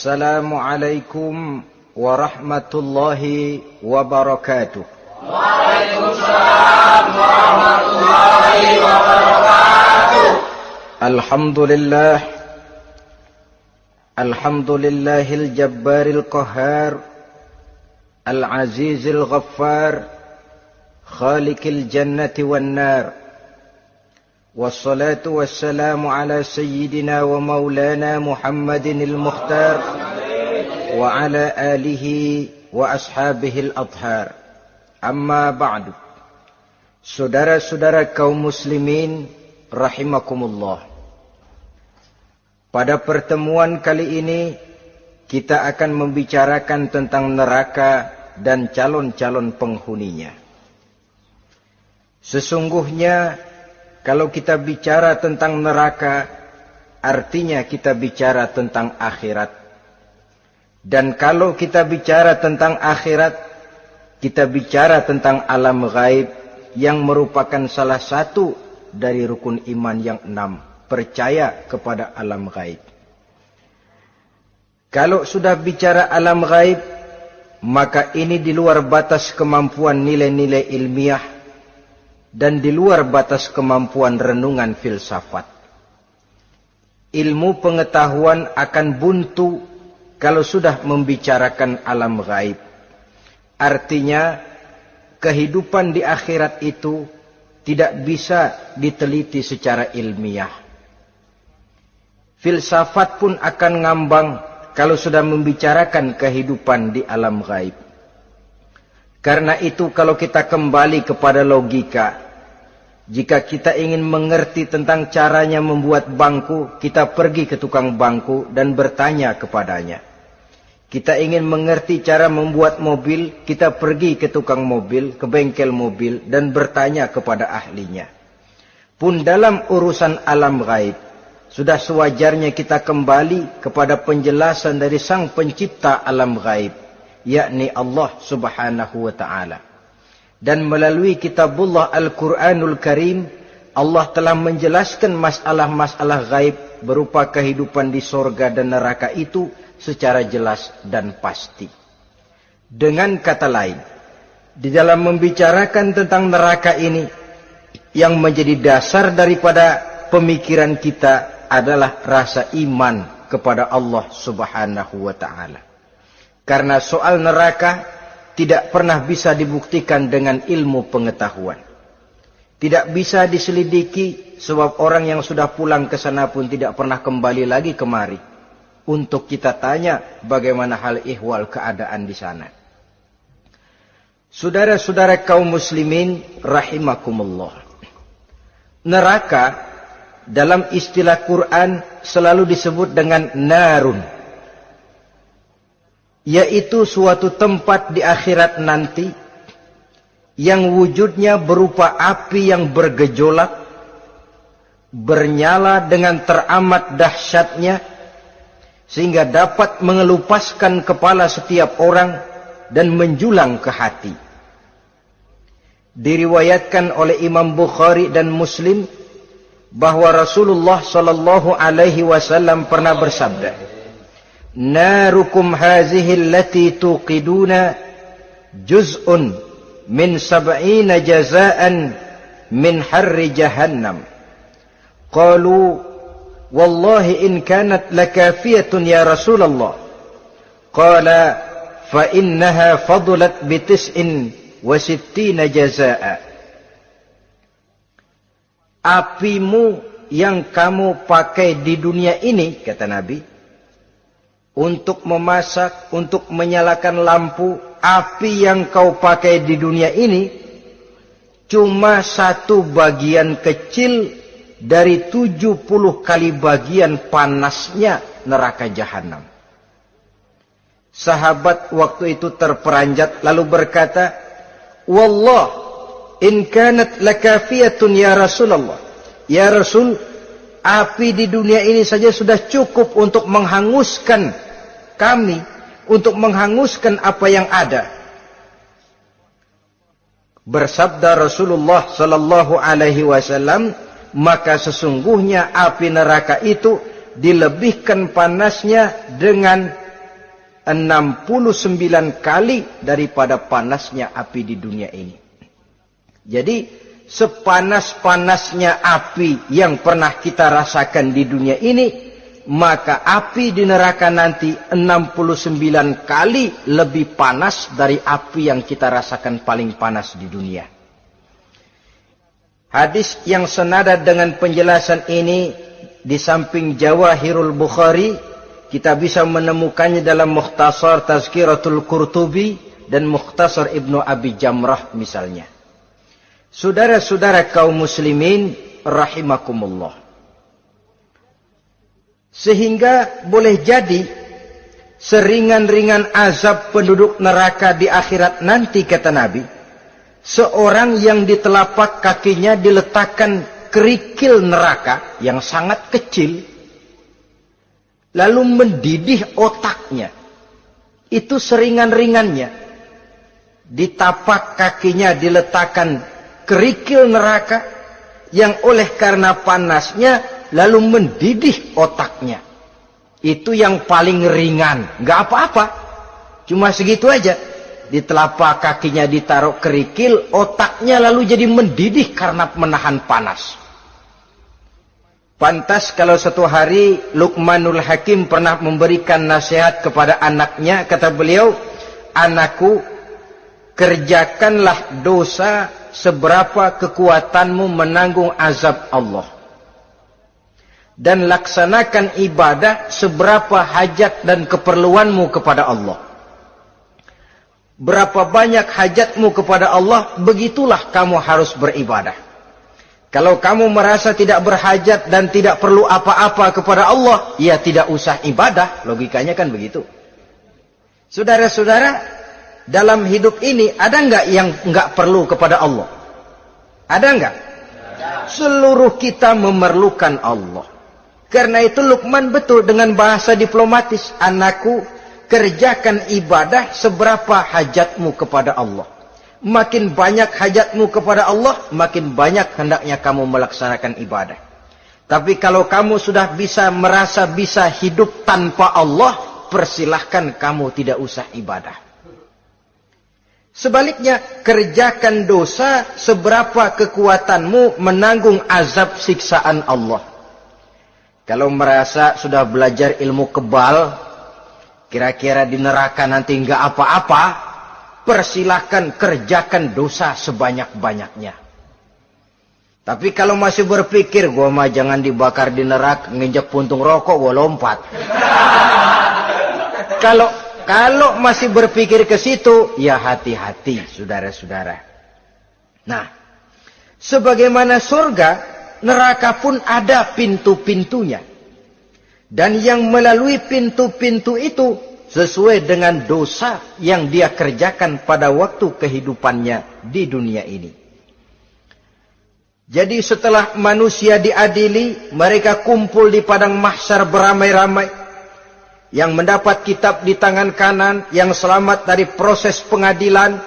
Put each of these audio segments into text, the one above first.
Assalamualaikum warahmatullahi wabarakatuh. Waalaikumsalam warahmatullahi wabarakatuh. Alhamdulillahil jabbaril qahhar, al-azizil ghaffar, khaliqil jannati wan nar. Wassalatu wassalamu ala sayyidina wa maulana Muhammadinil Mukhtar wa ala alihi wa ashabihil adhar. Amma ba'du. Saudara-saudara kaum muslimin rahimakumullah. Pada pertemuan kali ini kita akan membicarakan tentang neraka dan calon-calon penghuninya. Sesungguhnya kalau kita bicara tentang neraka, artinya kita bicara tentang akhirat. Dan kalau kita bicara tentang akhirat, kita bicara tentang alam gaib yang merupakan salah satu dari rukun iman yang 6, percaya kepada alam gaib. Kalau sudah bicara alam gaib, maka ini di luar batas kemampuan nilai-nilai ilmiah dan di luar batas kemampuan renungan filsafat. Ilmu pengetahuan akan buntu kalau sudah membicarakan alam gaib. Artinya, kehidupan di akhirat itu tidak bisa diteliti secara ilmiah. Filsafat pun akan ngambang kalau sudah membicarakan kehidupan di alam gaib. Karena itu kalau kita kembali kepada logika, jika kita ingin mengerti tentang caranya membuat bangku, kita pergi ke tukang bangku dan bertanya kepadanya. Kita ingin mengerti cara membuat mobil, kita pergi ke tukang mobil, ke bengkel mobil dan bertanya kepada ahlinya. Pun dalam urusan alam gaib, sudah sewajarnya kita kembali kepada penjelasan dari sang pencipta alam gaib, yakni Allah subhanahu wa ta'ala. Dan melalui kitabullah Al-Quranul Karim, Allah telah menjelaskan masalah-masalah gaib berupa kehidupan di sorga dan neraka itu secara jelas dan pasti. Dengan kata lain, di dalam membicarakan tentang neraka ini, yang menjadi dasar daripada pemikiran kita adalah rasa iman kepada Allah subhanahu wa ta'ala. Karena soal neraka tidak pernah bisa dibuktikan dengan ilmu pengetahuan. Tidak bisa diselidiki sebab orang yang sudah pulang ke sana pun tidak pernah kembali lagi kemari untuk kita tanya bagaimana hal ihwal keadaan di sana. Saudara-saudara kaum muslimin rahimakumullah. Neraka dalam istilah Quran selalu disebut dengan narun, yaitu suatu tempat di akhirat nanti yang wujudnya berupa api yang bergejolak, bernyala dengan teramat dahsyatnya, sehingga dapat mengelupaskan kepala setiap orang dan menjulang ke hati. Diriwayatkan oleh Imam Bukhari dan Muslim bahwa Rasulullah sallallahu alaihi wasallam pernah bersabda, Narukum hazihi allati tuqiduna juz'un min 70 jazaan min harri jahannam. Qalu wallahi in kanat lakafiyatun ya Rasulullah. Qala fa innaha fadlat bi 69 jazaa. Apimu yang kamu pakai di dunia ini, kata Nabi, untuk memasak, untuk menyalakan lampu, api yang kau pakai di dunia ini cuma satu bagian kecil dari 70 kali bagian panasnya neraka jahanam. Sahabat waktu itu terperanjat lalu berkata, Wallah, in kanat lakafiyatun ya Rasulullah. Ya Rasul, api di dunia ini saja sudah cukup untuk menghanguskan kami, untuk menghanguskan apa yang ada. Bersabda Rasulullah sallallahu alaihi wasallam, maka sesungguhnya api neraka itu dilebihkan panasnya dengan 69 kali daripada panasnya api di dunia ini. Jadi sepanas-panasnya api yang pernah kita rasakan di dunia ini, maka api di neraka nanti 69 kali lebih panas dari api yang kita rasakan paling panas di dunia. Hadis yang senada dengan penjelasan ini di samping Jawahirul Bukhari, kita bisa menemukannya dalam Mukhtasar Tazkiratul Qurtubi dan Mukhtasar Ibnu Abi Jamrah misalnya. Saudara-saudara kaum muslimin rahimakumullah. Sehingga boleh jadi seringan-ringan azab penduduk neraka di akhirat nanti, kata Nabi, seorang yang di telapak kakinya diletakkan kerikil neraka yang sangat kecil, lalu mendidih otaknya. Itu seringan-ringannya. Di tapak kakinya diletakkan kerikil neraka yang oleh karena panasnya lalu mendidih otaknya. Itu yang paling ringan. Nggak apa-apa. Cuma segitu aja. Di telapak kakinya ditaruh kerikil, otaknya lalu jadi mendidih karena menahan panas. Pantas kalau satu hari Luqmanul Hakim pernah memberikan nasihat kepada anaknya, kata beliau, "Anakku, kerjakanlah dosa seberapa kekuatanmu menanggung azab Allah. Dan laksanakan ibadah seberapa hajat dan keperluanmu kepada Allah. Berapa banyak hajatmu kepada Allah, begitulah kamu harus beribadah. Kalau kamu merasa tidak berhajat dan tidak perlu apa-apa kepada Allah, ya tidak usah ibadah." Logikanya kan begitu. Saudara-saudara, dalam hidup ini ada enggak yang enggak perlu kepada Allah? Ada enggak? Seluruh kita memerlukan Allah. Karena itu Luqman betul dengan bahasa diplomatis, "Anakku, kerjakan ibadah seberapa hajatmu kepada Allah. Makin banyak hajatmu kepada Allah, makin banyak hendaknya kamu melaksanakan ibadah. Tapi kalau kamu sudah merasa bisa hidup tanpa Allah, persilahkan kamu tidak usah ibadah." Sebaliknya, kerjakan dosa seberapa kekuatanmu menanggung azab siksaan Allah. Kalau merasa sudah belajar ilmu kebal, kira-kira di neraka nanti enggak apa-apa, persilahkan kerjakan dosa sebanyak-banyaknya. Tapi kalau masih berpikir, gua mah jangan dibakar di neraka, nginjak puntung rokok, gua lompat. Kalau masih berpikir ke situ, ya hati-hati, saudara-saudara. Nah, sebagaimana surga, neraka pun ada pintu-pintunya. Dan yang melalui pintu-pintu itu sesuai dengan dosa yang dia kerjakan pada waktu kehidupannya di dunia ini. Jadi setelah manusia diadili, mereka kumpul di padang mahsyar beramai-ramai. Yang mendapat kitab di tangan kanan, yang selamat dari proses pengadilan,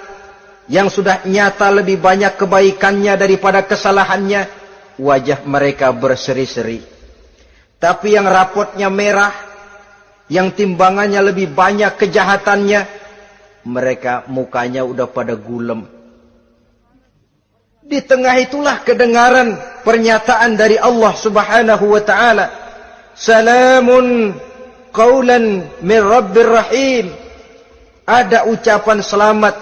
yang sudah nyata lebih banyak kebaikannya daripada kesalahannya, wajah mereka berseri-seri. Tapi yang rapotnya merah, yang timbangannya lebih banyak kejahatannya, mereka mukanya udah pada gulem. Di tengah itulah kedengaran pernyataan dari Allah Subhanahu wa ta'ala, "Salamun qaulan min Rabbir Rahim." Ada ucapan selamat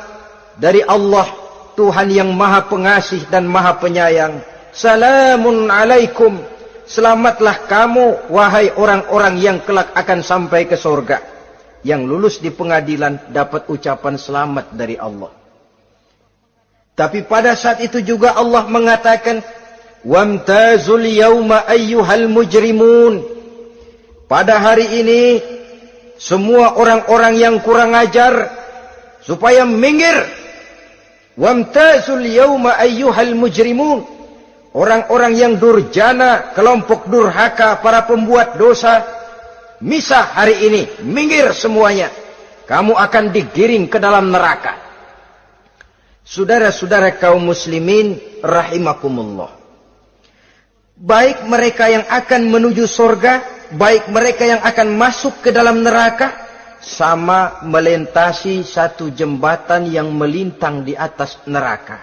dari Allah, Tuhan yang Maha Pengasih dan Maha Penyayang. "Salamun alaikum." Selamatlah kamu, wahai orang-orang yang kelak akan sampai ke surga. Yang lulus di pengadilan dapat ucapan selamat dari Allah. Tapi pada saat itu juga Allah mengatakan, "Wamtazul yawma ayyuhal mujrimun." Pada hari ini, semua orang-orang yang kurang ajar, supaya minggir. Wamtazul yawma ayyuhal mujrimun. Orang-orang yang durjana, kelompok durhaka, para pembuat dosa, misah hari ini, minggir semuanya. Kamu akan digiring ke dalam neraka. Saudara-saudara kaum muslimin rahimakumullah. Baik mereka yang akan menuju surga, baik mereka yang akan masuk ke dalam neraka, sama melintasi satu jembatan yang melintang di atas neraka.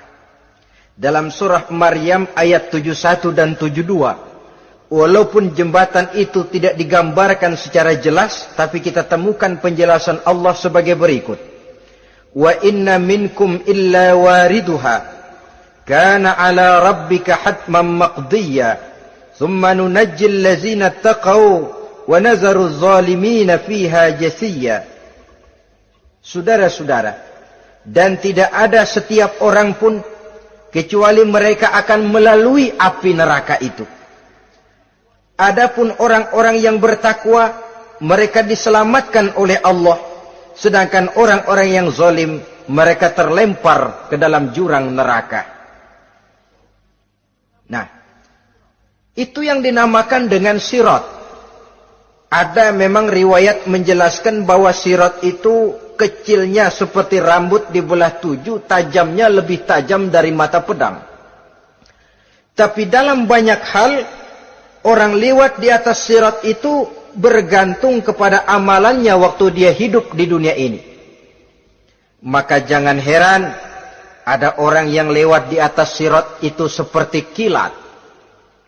Dalam surah Maryam ayat 71 dan 72, walaupun jembatan itu tidak digambarkan secara jelas, tapi kita temukan penjelasan Allah sebagai berikut. Wa inna minkum illa wariduha kana ala rabbika hatman maqdiyya thumma nunajjil ladzina taqaw wa nazaru zalimina fiha jasiyya. Saudara-saudara, dan tidak ada setiap orang pun kecuali mereka akan melalui api neraka itu. Adapun orang-orang yang bertakwa, mereka diselamatkan oleh Allah, sedangkan orang-orang yang zalim, mereka terlempar ke dalam jurang neraka. Nah, itu yang dinamakan dengan sirat. Ada memang riwayat menjelaskan bahwa sirat itu kecilnya seperti rambut dibelah 7, tajamnya lebih tajam dari mata pedang. Tapi dalam banyak hal, orang lewat di atas sirat itu bergantung kepada amalannya waktu dia hidup di dunia ini. Maka jangan heran ada orang yang lewat di atas sirat itu seperti kilat.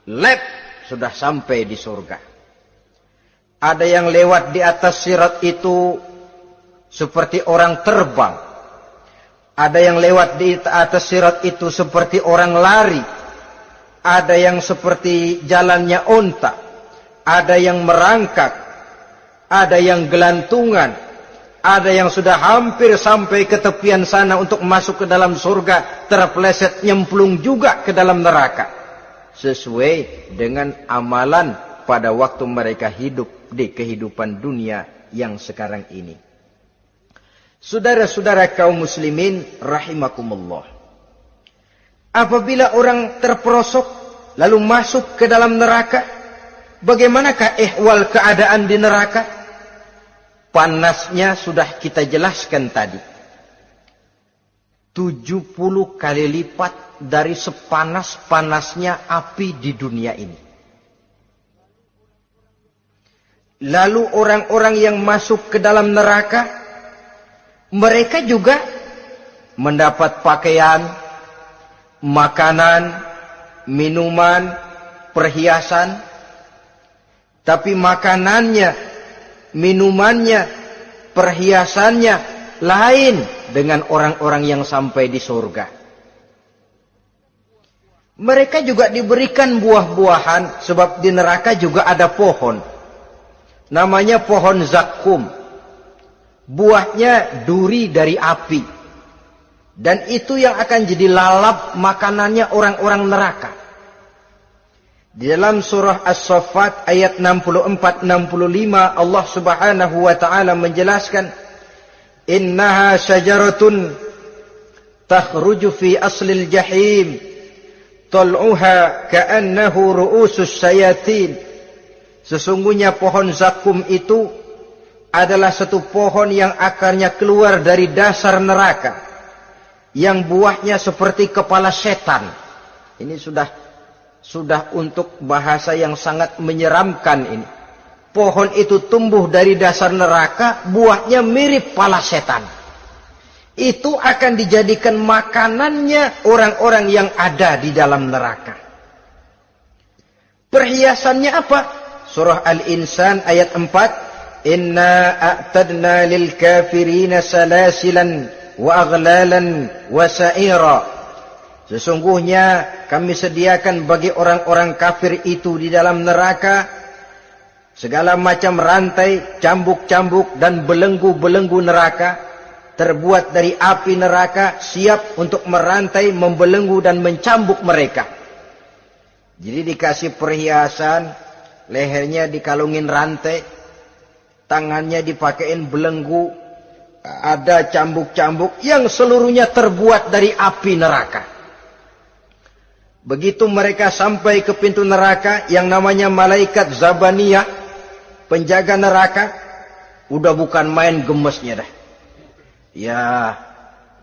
Lep, sudah sampai di surga. Ada yang lewat di atas sirat itu seperti orang terbang. Ada yang lewat di atas sirat itu seperti orang lari. Ada yang seperti jalannya onta. Ada yang merangkak. Ada yang gelantungan. Ada yang sudah hampir sampai ke tepian sana untuk masuk ke dalam surga, terpeleset nyemplung juga ke dalam neraka. Sesuai dengan amalan pada waktu mereka hidup di kehidupan dunia yang sekarang ini. Saudara-saudara kaum muslimin rahimakumullah. Apabila orang terperosok lalu masuk ke dalam neraka, bagaimanakah ihwal keadaan di neraka? Panasnya sudah kita jelaskan tadi. 70 kali lipat dari sepanas-panasnya api di dunia ini. Lalu orang-orang yang masuk ke dalam neraka, mereka juga mendapat pakaian, makanan, minuman, perhiasan. Tapi makanannya, minumannya, perhiasannya lain dengan orang-orang yang sampai di surga. Mereka juga diberikan buah-buahan, sebab di neraka juga ada pohon. Namanya pohon zakum. Buahnya duri dari api. Dan itu yang akan jadi lalap makanannya orang-orang neraka. Di dalam surah As-Saffat ayat 64-65 Allah subhanahu wa ta'ala menjelaskan, Innaha syajaratun takhruju fi aslil jahim tal'uha ka'annahu ru'usus syayatin. Sesungguhnya pohon zakum itu adalah satu pohon yang akarnya keluar dari dasar neraka, yang buahnya seperti kepala setan. Ini sudah untuk bahasa yang sangat menyeramkan ini. Pohon itu tumbuh dari dasar neraka, buahnya mirip kepala setan. Itu akan dijadikan makanannya orang-orang yang ada di dalam neraka. Perhiasannya apa? Surah Al-Insan ayat 4. Inna a'tadna lil kafirina salasilan wa aghlalan wa sa'ira. Sesungguhnya kami sediakan bagi orang-orang kafir itu di dalam neraka segala macam rantai, cambuk-cambuk dan belenggu-belenggu neraka, terbuat dari api neraka, siap untuk merantai, membelenggu dan mencambuk mereka. Jadi dikasih perhiasan, lehernya dikalungin rantai, tangannya dipakein belenggu, ada cambuk-cambuk yang seluruhnya terbuat dari api neraka. Begitu mereka sampai ke pintu neraka yang namanya malaikat Zabaniyah, penjaga neraka, udah bukan main gemesnya dah. Ya,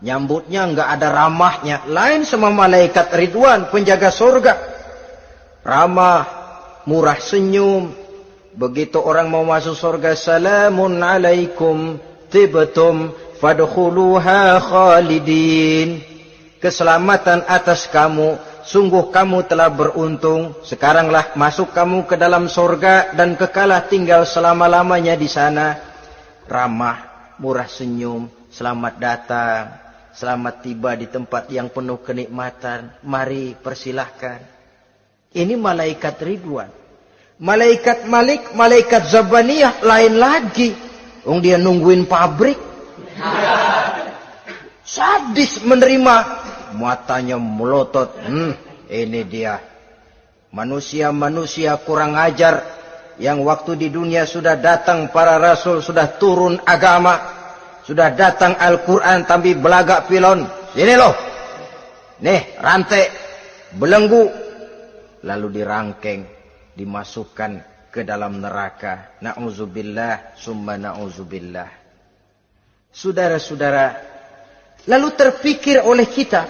nyambutnya nggak ada ramahnya, lain sama malaikat Ridwan, penjaga surga. Ramah, murah senyum, Begitu orang mau masuk surga, salamun alaikum tibtum fadkhuluha khalidin. Keselamatan atas kamu, sungguh kamu telah beruntung. Sekaranglah masuk kamu ke dalam surga dan kekalah tinggal selama-lamanya di sana. Ramah, murah senyum, selamat datang, selamat tiba di tempat yang penuh kenikmatan. Mari persilahkan. Ini malaikat Ridwan. Malaikat Malik, malaikat Zabaniyah lain lagi. Dia nungguin pabrik. Sadis menerima. Matanya melotot. Ini dia. Manusia-manusia kurang ajar. Yang waktu di dunia sudah datang para rasul, sudah turun agama. Sudah datang Al-Quran, tapi belagak pilon. Sini loh. Nih, rantai. Belenggu. Lalu dirangkeng. Dimasukkan ke dalam neraka. Na'udzubillah, summa na'udzubillah. Saudara-saudara, lalu terpikir oleh kita,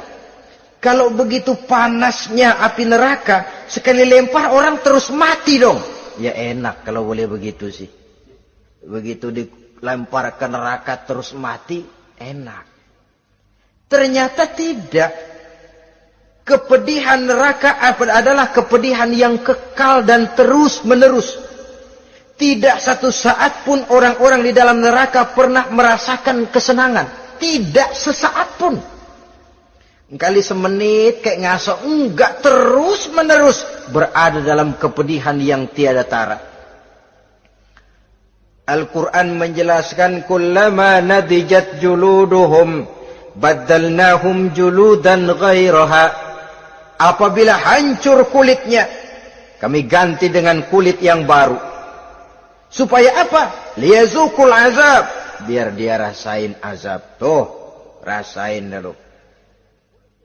kalau begitu panasnya api neraka, sekali lempar orang terus mati dong. Ya enak kalau boleh begitu sih. Begitu dilempar ke neraka terus mati, enak. Ternyata tidak. Kepedihan neraka adalah kepedihan yang kekal dan terus menerus. Tidak satu saat pun orang-orang di dalam neraka pernah merasakan kesenangan. Tidak sesaat pun. Kali semenit kayak ngasok. Enggak, terus menerus berada dalam kepedihan yang tiada tara. Al-Quran menjelaskan, kullama nadijat juluduhum baddalnahum juludan ghairaha. Apabila hancur kulitnya, kami ganti dengan kulit yang baru. Supaya apa? Liyazukul azab. Biar dia rasain azab. Tuh, rasain dulu.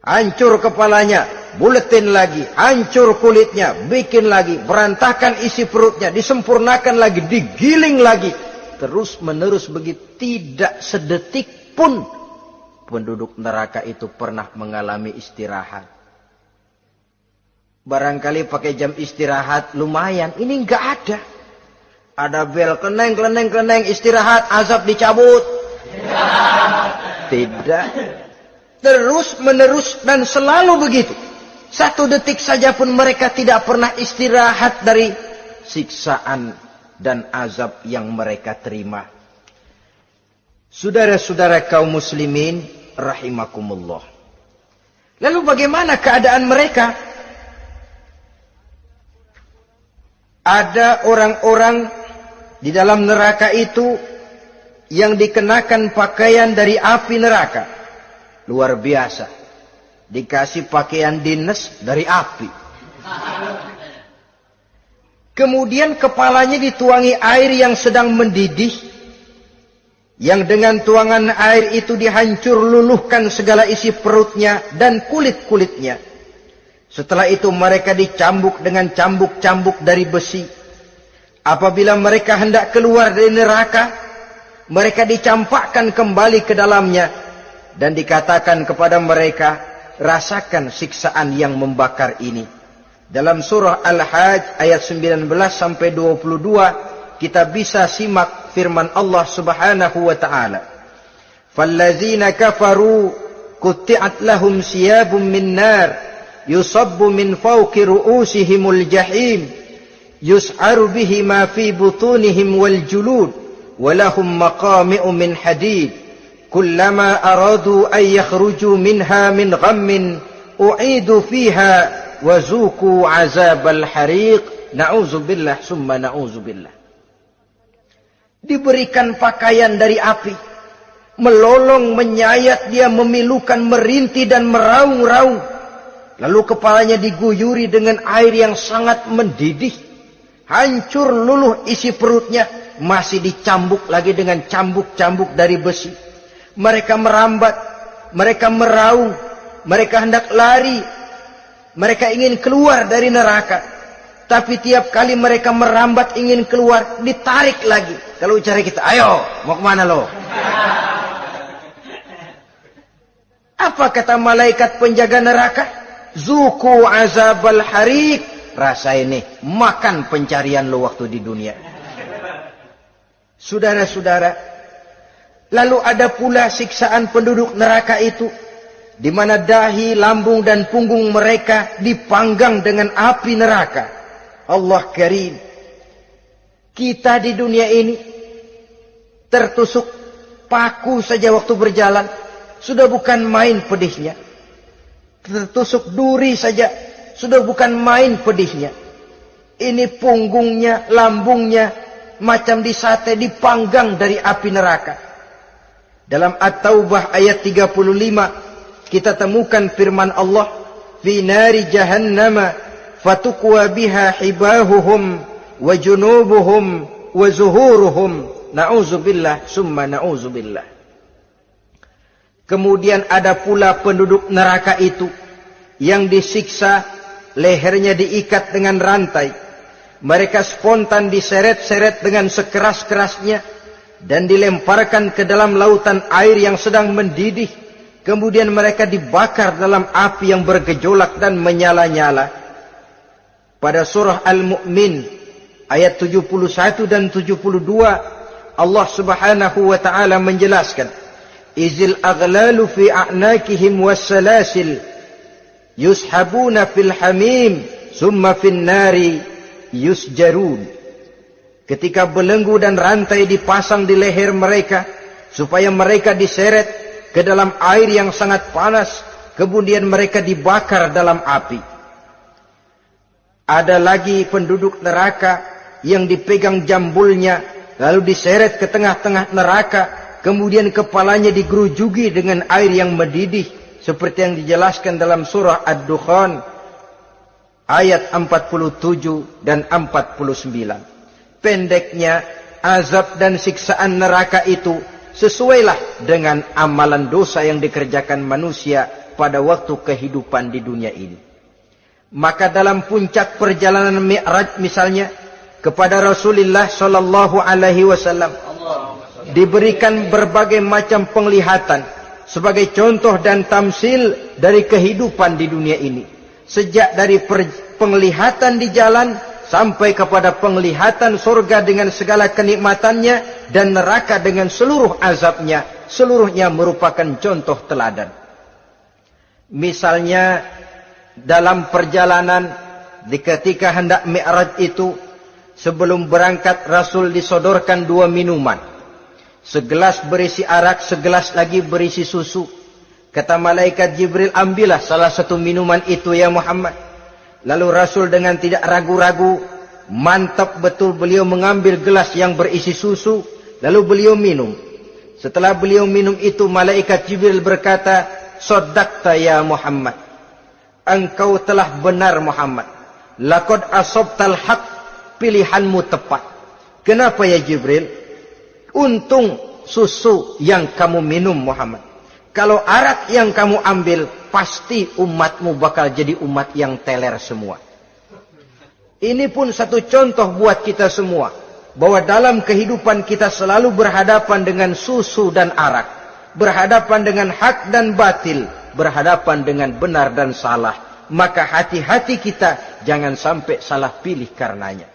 Hancur kepalanya, buletin lagi. Hancur kulitnya, bikin lagi. Berantakan isi perutnya, disempurnakan lagi, digiling lagi. Terus menerus begitu. Tidak sedetik pun penduduk neraka itu pernah mengalami istirahat. Barangkali pakai jam istirahat lumayan. Ini enggak ada. Ada bel, kleneng, istirahat, azab dicabut. Tidak. Terus menerus dan selalu begitu. Satu detik saja pun mereka tidak pernah istirahat dari siksaan dan azab yang mereka terima. Saudara-saudara kaum muslimin rahimakumullah. Lalu bagaimana keadaan mereka? Ada orang-orang di dalam neraka itu yang dikenakan pakaian dari api neraka. Luar biasa. Dikasih pakaian dinas dari api. Kemudian kepalanya dituangi air yang sedang mendidih. Yang dengan tuangan air itu dihancur luluhkan segala isi perutnya dan kulit-kulitnya. Setelah itu mereka dicambuk dengan cambuk-cambuk dari besi. Apabila mereka hendak keluar dari neraka, mereka dicampakkan kembali ke dalamnya. Dan dikatakan kepada mereka, rasakan siksaan yang membakar ini. Dalam surah Al-Hajj ayat 19 sampai 22, kita bisa simak firman Allah Subhanahu wa taala. Fallazina kafaru qutti'at lahum siyabun min nar yusabbu min fawqi ru'usihimul jahim yus'aru bihi ma fi butunihim wal julud wa lahum maqami'u min hadid kullama aradu an yakhruju minha min ghammin u'idu fiha wa zuqu 'azabal hariq. Na'udzubillah summa na'udzubillah. Diberikan pakaian dari api, melolong, menyayat dia, memilukan, merintih dan meraung-raung. Lalu kepalanya diguyuri dengan air yang sangat mendidih. Hancur luluh isi perutnya. Masih dicambuk lagi dengan cambuk-cambuk dari besi. Mereka merambat. Mereka meraung. Mereka hendak lari. Mereka ingin keluar dari neraka. Tapi tiap kali mereka merambat ingin keluar, ditarik lagi. Kalau ucara kita, ayo, mau kemana lo? Apa kata malaikat penjaga neraka? Zuku azabal hariq, rasain nih, makan pencarian lo waktu di dunia. Saudara-saudara, lalu ada pula siksaan penduduk neraka itu, di mana dahi, lambung dan punggung mereka dipanggang dengan api neraka. Allah Karim. Kita di dunia ini tertusuk paku saja waktu berjalan, sudah bukan main pedihnya. Tertusuk duri saja, sudah bukan main pedihnya. Ini punggungnya, lambungnya, macam disate, dipanggang dari api neraka. Dalam At-Taubah ayat 35, kita temukan firman Allah, fi nari jahannama fatukwa biha hibahuhum wa junubuhum wa zuhuruhum. Na'udzubillah summa na'udzubillah. Kemudian ada pula penduduk neraka itu yang disiksa, lehernya diikat dengan rantai. Mereka spontan diseret-seret dengan sekeras-kerasnya dan dilemparkan ke dalam lautan air yang sedang mendidih. Kemudian mereka dibakar dalam api yang bergejolak dan menyala-nyala. Pada surah Al-Mu'min ayat 71 dan 72, Allah Subhanahu wa taala menjelaskan, izil aghlalu fi a'nakihim wassalasil yushabuna fil hamim summa fin nari yusjarun. Ketika belenggu dan rantai dipasang di leher mereka supaya mereka diseret ke dalam air yang sangat panas, kemudian mereka dibakar dalam api. Ada lagi penduduk neraka yang dipegang jambulnya lalu diseret ke tengah-tengah neraka, kemudian kepalanya digerujugi dengan air yang mendidih seperti yang dijelaskan dalam surah Ad-Dukhan ayat 47 dan 49. Pendeknya, azab dan siksaan neraka itu sesuailah dengan amalan dosa yang dikerjakan manusia pada waktu kehidupan di dunia ini. Maka dalam puncak perjalanan Mi'raj misalnya, kepada Rasulullah sallallahu alaihi wasallam diberikan berbagai macam penglihatan sebagai contoh dan tamsil dari kehidupan di dunia ini. Sejak dari penglihatan di jalan sampai kepada penglihatan surga dengan segala kenikmatannya dan neraka dengan seluruh azabnya, seluruhnya merupakan contoh teladan. Misalnya dalam perjalanan ketika hendak Mi'raj itu, sebelum berangkat Rasul disodorkan 2 minuman. Segelas berisi arak, segelas lagi berisi susu. Kata malaikat Jibril, ambillah salah satu minuman itu ya Muhammad. Lalu Rasul dengan tidak ragu-ragu, mantap betul beliau mengambil gelas yang berisi susu, lalu beliau minum. Setelah beliau minum itu, malaikat Jibril berkata, "Shaddaqta ya Muhammad." Engkau telah benar Muhammad. Laqad asabtal haqq. Pilihanmu tepat. Kenapa ya Jibril? Untung susu yang kamu minum Muhammad. Kalau arak yang kamu ambil, pasti umatmu bakal jadi umat yang teler semua. Ini pun satu contoh buat kita semua, bahwa dalam kehidupan kita selalu berhadapan dengan susu dan arak, berhadapan dengan hak dan batil, berhadapan dengan benar dan salah. Maka hati-hati kita jangan sampai salah pilih karenanya.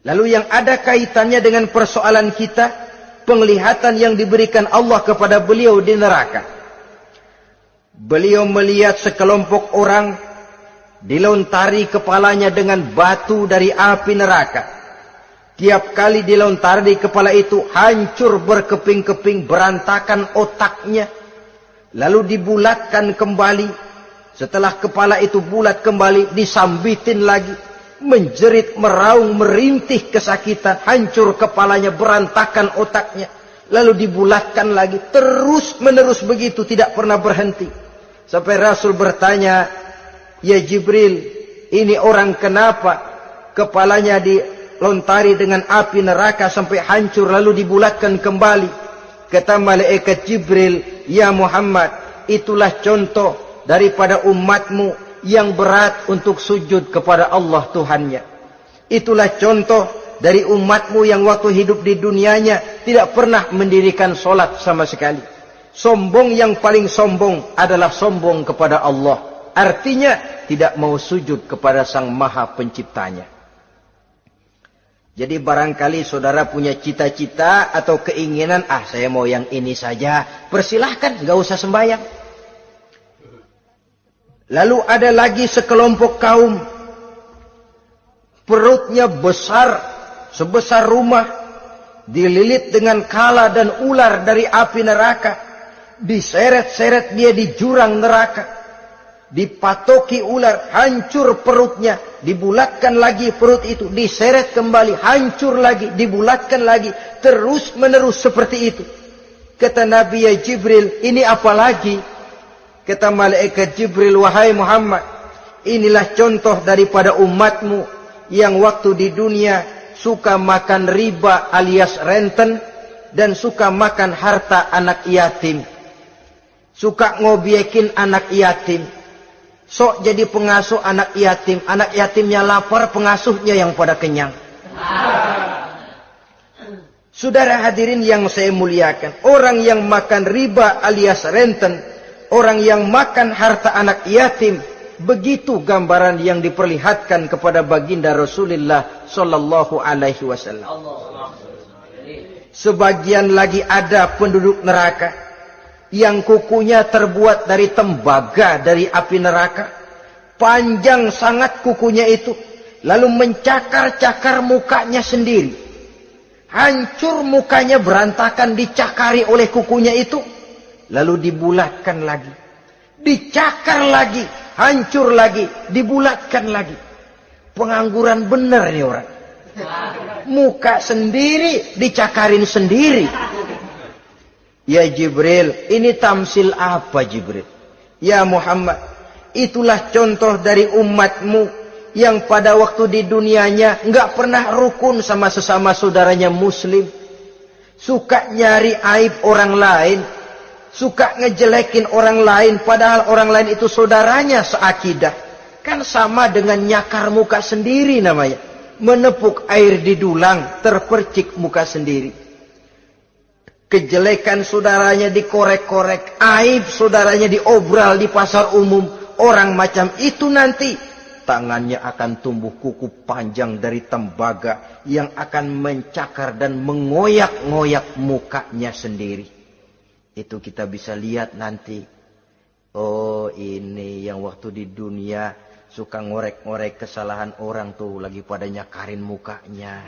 Lalu yang ada kaitannya dengan persoalan kita, penglihatan yang diberikan Allah kepada beliau di neraka. Beliau melihat sekelompok orang dilontari kepalanya dengan batu dari api neraka. Tiap kali dilontari kepala itu hancur berkeping-keping, berantakan otaknya. Lalu dibulatkan kembali. Setelah kepala itu bulat kembali, disambitin lagi. Menjerit, meraung, merintih kesakitan, hancur kepalanya, berantakan otaknya, lalu dibulatkan lagi, terus menerus begitu, tidak pernah berhenti. Sampai Rasul bertanya, ya Jibril, ini orang kenapa kepalanya dilontari dengan api neraka sampai hancur lalu dibulatkan kembali? Kata malaikat Jibril, ya Muhammad, itulah contoh daripada umatmu yang berat untuk sujud kepada Allah Tuhannya. Itulah contoh dari umatmu yang waktu hidup di dunianya tidak pernah mendirikan solat sama sekali. Sombong yang paling sombong adalah sombong kepada Allah. Artinya tidak mau sujud kepada Sang Maha Penciptanya. Jadi barangkali saudara punya cita-cita atau keinginan, saya mau yang ini saja, persilahkan, gak usah sembahyang. Lalu ada lagi sekelompok kaum, perutnya besar, sebesar rumah, dililit dengan kala dan ular dari api neraka, diseret-seret dia di jurang neraka, dipatoki ular, hancur perutnya, dibulatkan lagi perut itu, diseret kembali, hancur lagi, dibulatkan lagi, terus menerus seperti itu. Kata Nabi, ya Jibril, ini apa lagi? Kata malaikat Jibril, wahai Muhammad, inilah contoh daripada umatmu yang waktu di dunia suka makan riba alias renten dan suka makan harta anak yatim, suka ngobyekin anak yatim, sok jadi pengasuh anak yatimnya lapar, pengasuhnya yang pada kenyang. Saudara hadirin yang saya muliakan, orang yang makan riba alias renten, orang yang makan harta anak yatim, begitu gambaran yang diperlihatkan kepada baginda Rasulullah sallallahu alaihi wasallam. Sebagian lagi ada penduduk neraka yang kukunya terbuat dari tembaga dari api neraka, panjang sangat kukunya itu, lalu mencakar-cakar mukanya sendiri, hancur mukanya berantakan, dicakari oleh kukunya itu, lalu dibulatkan lagi, dicakar lagi, hancur lagi, dibulatkan lagi. Pengangguran bener nih orang, muka sendiri dicakarin sendiri. Ya Jibril, ini tamsil apa Jibril? Ya Muhammad, itulah contoh dari umatmu yang pada waktu di dunianya enggak pernah rukun sama sesama saudaranya muslim, suka nyari aib orang lain, suka ngejelekin orang lain, padahal orang lain itu saudaranya seakidah. Kan sama dengan nyakar muka sendiri namanya, menepuk air di dulang, terpercik muka sendiri. Kejelekan saudaranya dikorek-korek, aib saudaranya diobral di pasar umum. Orang macam itu nanti tangannya akan tumbuh kuku panjang dari tembaga yang akan mencakar dan mengoyak-ngoyak mukanya sendiri. Itu kita bisa lihat nanti. Oh, ini yang waktu di dunia suka ngorek-ngorek kesalahan orang tuh lagi pada nyakarin mukanya.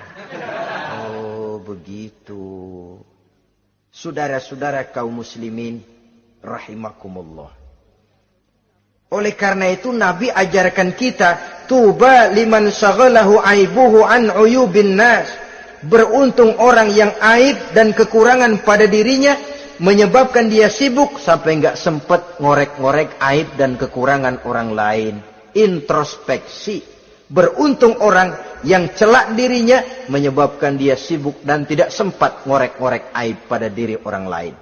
Oh, begitu. Saudara-saudara kaum muslimin rahimakumullah. Oleh karena itu Nabi ajarkan kita, tuba liman syaghalahu aibuhu an uyubin nas. Beruntung orang yang aib dan kekurangan pada dirinya menyebabkan dia sibuk sampai enggak sempat ngorek-ngorek aib dan kekurangan orang lain. Introspeksi. Beruntung orang yang celak dirinya menyebabkan dia sibuk dan tidak sempat ngorek-ngorek aib pada diri orang lain.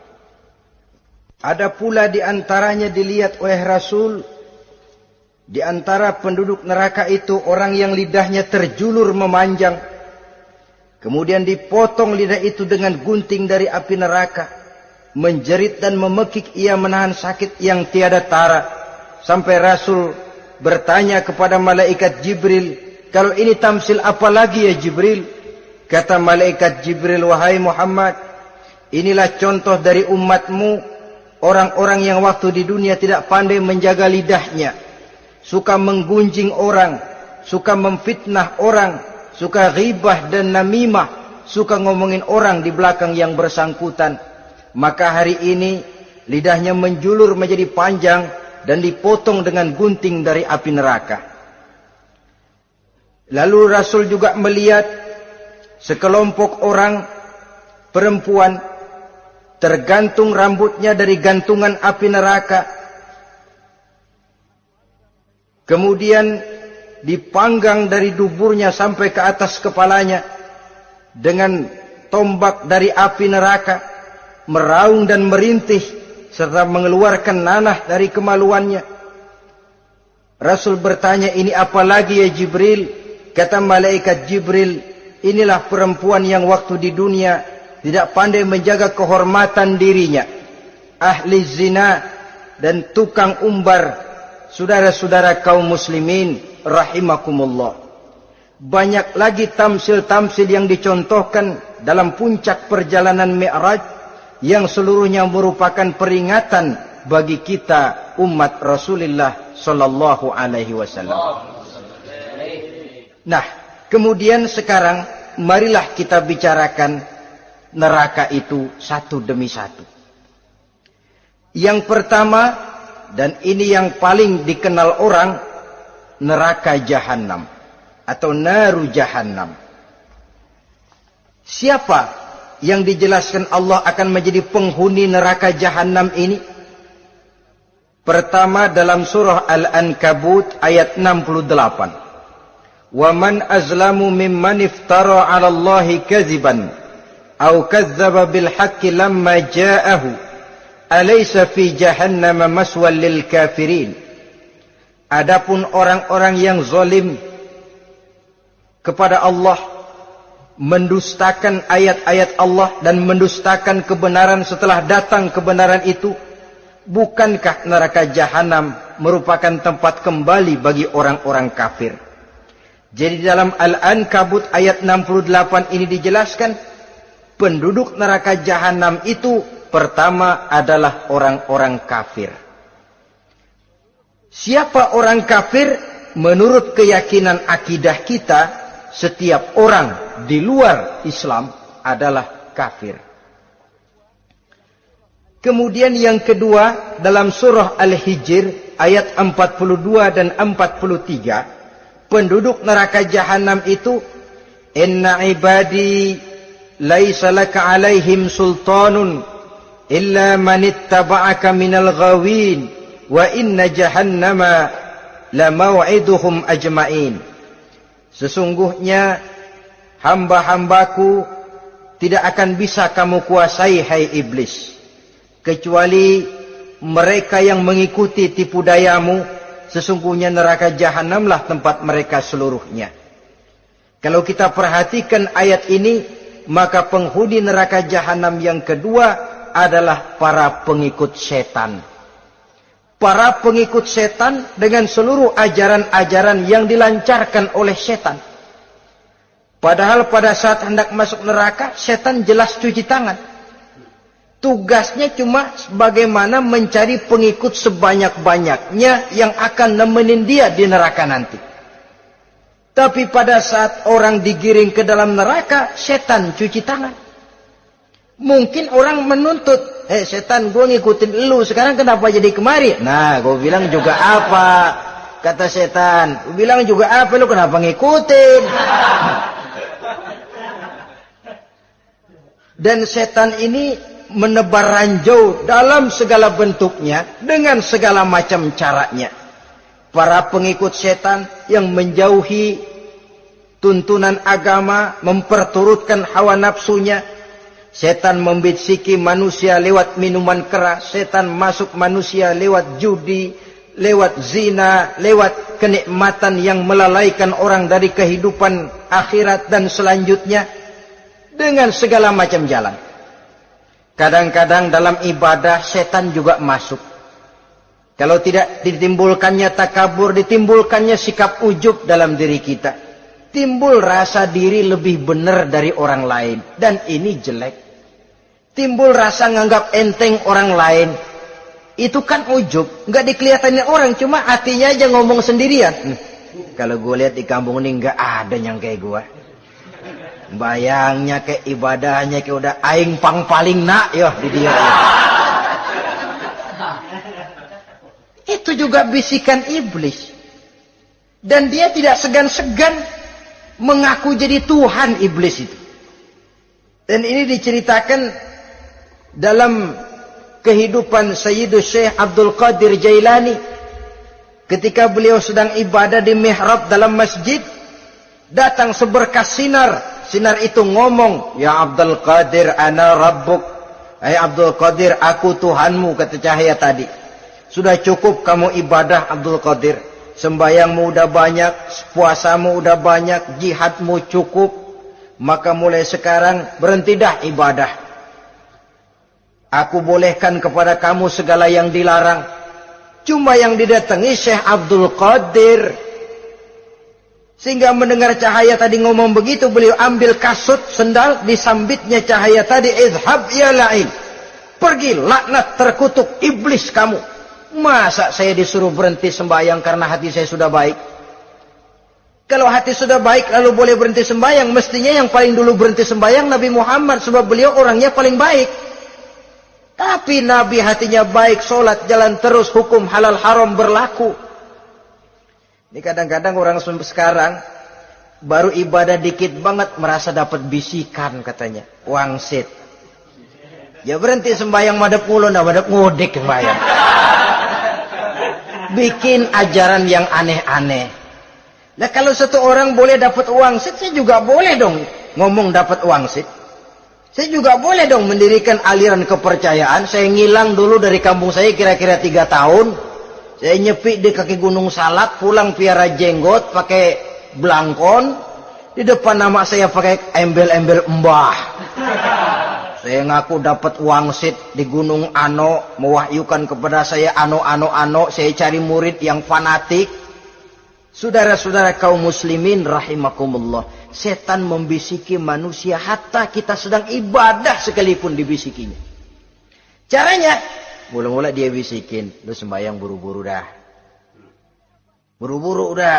Ada pula di antaranya dilihat oleh Rasul, di antara penduduk neraka itu orang yang lidahnya terjulur memanjang, kemudian dipotong lidah itu dengan gunting dari api neraka, menjerit dan memekik ia menahan sakit yang tiada tara, sampai Rasul bertanya kepada malaikat Jibril, kalau ini tamsil apa lagi ya Jibril? Kata malaikat Jibril, wahai Muhammad, inilah contoh dari umatmu, orang-orang yang waktu di dunia tidak pandai menjaga lidahnya, suka menggunjing orang, suka memfitnah orang, suka ghibah dan namimah, suka ngomongin orang di belakang yang bersangkutan. Maka hari ini lidahnya menjulur menjadi panjang dan dipotong dengan gunting dari api neraka. Lalu Rasul juga melihat sekelompok orang perempuan tergantung rambutnya dari gantungan api neraka, kemudian dipanggang dari duburnya sampai ke atas kepalanya dengan tombak dari api neraka, meraung dan merintih serta mengeluarkan nanah dari kemaluannya. Rasul bertanya, ini apa lagi ya Jibril? Kata malaikat Jibril, inilah perempuan yang waktu di dunia tidak pandai menjaga kehormatan dirinya, ahli zina dan tukang umbar, saudara-saudara kaum muslimin rahimakumullah, banyak lagi tamsil-tamsil yang dicontohkan dalam puncak perjalanan Mi'raj yang seluruhnya merupakan peringatan bagi kita umat Rasulullah sallallahu alaihi wasallam. Nah, kemudian sekarang marilah kita bicarakan neraka itu satu demi satu. Yang pertama, dan ini yang paling dikenal orang, neraka Jahannam atau naru Jahannam. Siapa yang dijelaskan Allah akan menjadi penghuni neraka Jahannam ini? Pertama dalam surah Al-Ankabut ayat 68. Wa man azlamu mimman iftara 'ala Allahi kadziban aw kadzdzaba bil haqqi lamma ja'ahu alaysa fi jahannam maswal lil kafirin. Adapun orang-orang yang zalim kepada Allah, mendustakan ayat-ayat Allah dan mendustakan kebenaran setelah datang kebenaran itu, bukankah neraka Jahannam merupakan tempat kembali bagi orang-orang kafir? Jadi dalam Al-Ankabut ayat 68 ini dijelaskan, penduduk neraka Jahannam itu pertama adalah orang-orang kafir. Siapa orang kafir? Menurut keyakinan akidah kita, setiap orang di luar Islam adalah kafir. Kemudian yang kedua dalam surah Al-Hijr ayat 42 dan 43, penduduk neraka Jahannam itu, inna ibadi laisa laka alaihim sultanun illa man ittaba'aka minal ghawin wa inna jahannama la maw'iduhum ajma'in. Sesungguhnya hamba-hambaku tidak akan bisa kamu kuasai, hai iblis, kecuali mereka yang mengikuti tipu dayamu. Sesungguhnya neraka Jahannamlah tempat mereka seluruhnya. Kalau kita perhatikan ayat ini, maka penghuni neraka Jahannam yang kedua adalah para pengikut setan. Para pengikut setan dengan seluruh ajaran-ajaran yang dilancarkan oleh setan. Padahal pada saat hendak masuk neraka, setan jelas cuci tangan. Tugasnya cuma bagaimana mencari pengikut sebanyak-banyaknya yang akan nemenin dia di neraka nanti. Tapi pada saat orang digiring ke dalam neraka, setan cuci tangan. Mungkin orang menuntut, setan, gue ngikutin lu, sekarang kenapa jadi kemari? Nah, gue bilang juga apa? Kata setan, gue bilang juga apa, lu kenapa ngikutin? Dan setan ini menebar ranjau dalam segala bentuknya, dengan segala macam caranya. Para pengikut setan yang menjauhi tuntunan agama, memperturutkan hawa nafsunya. Setan membisiki manusia lewat minuman keras. Setan masuk manusia lewat judi, lewat zina, lewat kenikmatan yang melalaikan orang dari kehidupan akhirat dan selanjutnya. Dengan segala macam jalan. Kadang-kadang dalam ibadah setan juga masuk. Kalau tidak ditimbulkannya takabur, ditimbulkannya sikap ujub dalam diri kita. Timbul rasa diri lebih benar dari orang lain. Dan ini jelek. Timbul rasa nganggap enteng orang lain. Itu kan ujub. Nggak dikelihatannya orang. Cuma hatinya aja ngomong sendirian. Kalau gue lihat di kampung ini nggak ada yang kayak gue. Bayangnya kayak ibadahnya kayak udah aing pang paling nak ya di dia. Itu juga bisikan iblis. Dan dia tidak segan-segan mengaku jadi Tuhan iblis itu. Dan ini diceritakan dalam kehidupan Sayyidus Syekh Abdul Qadir Jailani. Ketika beliau sedang ibadah di mihrab dalam masjid, datang seberkas sinar. Sinar itu ngomong, ya Abdul Qadir ana rabbuk. Hai Abdul Qadir, aku Tuhanmu, kata cahaya tadi. Sudah cukup kamu ibadah Abdul Qadir. Sembayangmu udah banyak, puasamu udah banyak, jihadmu cukup. Maka mulai sekarang berhenti dah ibadah. Aku bolehkan kepada kamu segala yang dilarang. Cuma yang didatangi Syekh Abdul Qadir. Sehingga mendengar cahaya tadi ngomong begitu, beliau ambil kasut sendal, disambitnya cahaya tadi, izhab ya la'in. Pergi, laknat, terkutuk, iblis kamu. Masa saya disuruh berhenti sembahyang karena hati saya sudah baik? Kalau hati sudah baik lalu boleh berhenti sembahyang, mestinya yang paling dulu berhenti sembahyang Nabi Muhammad, sebab beliau orangnya paling baik. Tapi Nabi hatinya baik, sholat jalan terus, hukum halal haram berlaku. Ini kadang-kadang orang sekarang baru ibadah dikit banget merasa dapat bisikan katanya, wangsit. Ya berhenti sembahyang madep ngulon, madep ngodik sembahyang. Bikin ajaran yang aneh-aneh. Nah kalau satu orang boleh dapat wangsit, saya juga boleh dong ngomong dapat wangsit. Saya juga boleh dong mendirikan aliran kepercayaan. Saya ngilang dulu dari kampung saya kira-kira 3 tahun. Saya nyepi di kaki Gunung Salak, pulang piara jenggot, pakai belangkon. Di depan nama saya pakai embel-embel mbah. Saya ngaku dapat wangsit di Gunung Ano, mewahyukan kepada saya ano. Saya cari murid yang fanatik. Saudara-saudara kaum muslimin rahimakumullah. Setan membisiki manusia hatta kita sedang ibadah sekalipun dibisikinya. Caranya, mula-mula dia bisikin, lu sembahyang buru-buru dah. Buru-buru udah.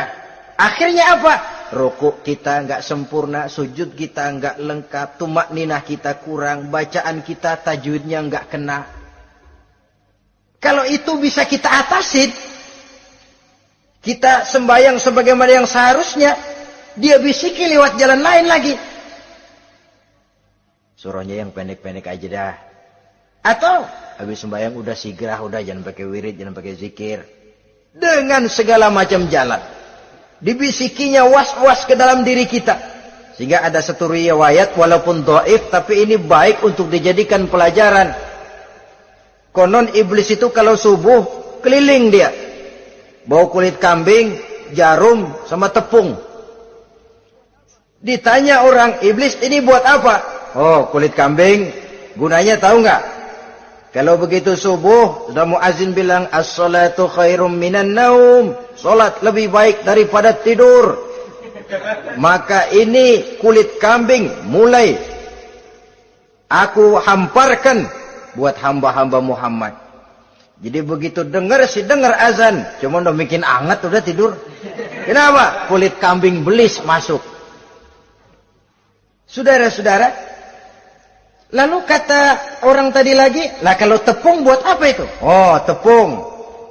Akhirnya apa? Rukuk kita enggak sempurna, sujud kita enggak lengkap, tumakninah kita kurang, bacaan kita tajwidnya enggak kena. Kalau itu bisa kita atasin, kita sembahyang sebagaimana yang seharusnya, dia bisiki lewat jalan lain lagi. Surahnya yang pendek-pendek aja dah. Atau habis sembahyang udah sigrah, udah jangan pakai wirid, jangan pakai zikir. Dengan segala macam jalan. Dibisikinya was-was ke dalam diri kita. Sehingga ada satu riwayat walaupun dhaif tapi ini baik untuk dijadikan pelajaran. Konon iblis itu kalau subuh keliling dia. Bawa kulit kambing, jarum sama tepung. Ditanya orang, iblis ini buat apa? Oh, kulit kambing. Gunanya tahu nggak? Kalau begitu subuh, sudah muazin bilang, as-salatu khairum minan naum. Salat lebih baik daripada tidur. Maka ini kulit kambing mulai aku hamparkan buat hamba-hamba Muhammad. Jadi begitu dengar azan, cuma udah bikin anget udah tidur. Kenapa? Kulit kambing belis masuk. Saudara-saudara, lalu kata orang tadi lagi, lah kalau tepung buat apa itu? Oh, tepung.